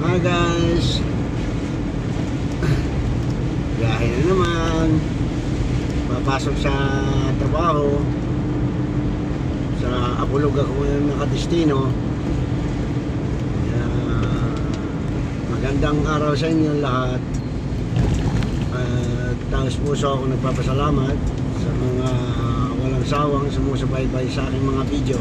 Hi guys, biyahe na naman, papasok sa trabaho. Sa Apulog ako ngayon nakadestino. Magandang araw sa inyo lahat. Taos puso ako nagpapasalamat sa mga walang sawang sumusubaybay sa aking mga video.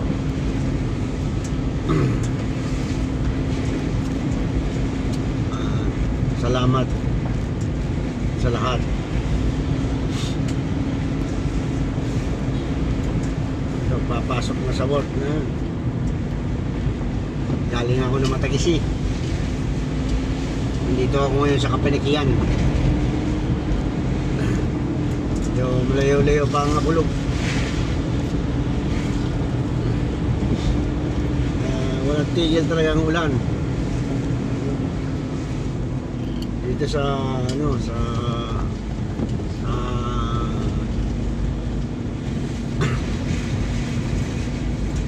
Salamat sa lahat. So, papasok na sa work na. Galing ako ng Matagisi. Nandito ako ngayon sa Kapinikian. So, malayo-layo pa ang Apulog. Walang tigil talaga ang ulan. Dito sa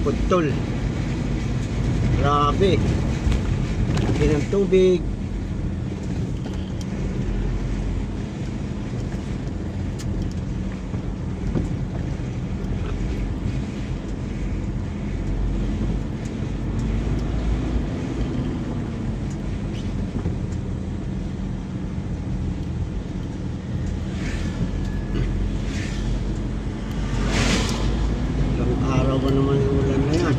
Putol. Grabe. Laki ng tubig. Araw ba naman yung ulan na yan?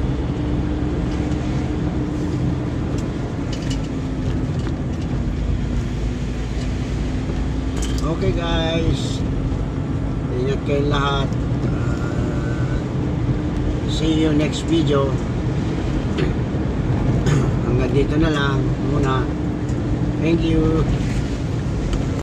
Okay guys, ingat kayo lahat. See you next video. Hanggang dito na lang muna. Thank you.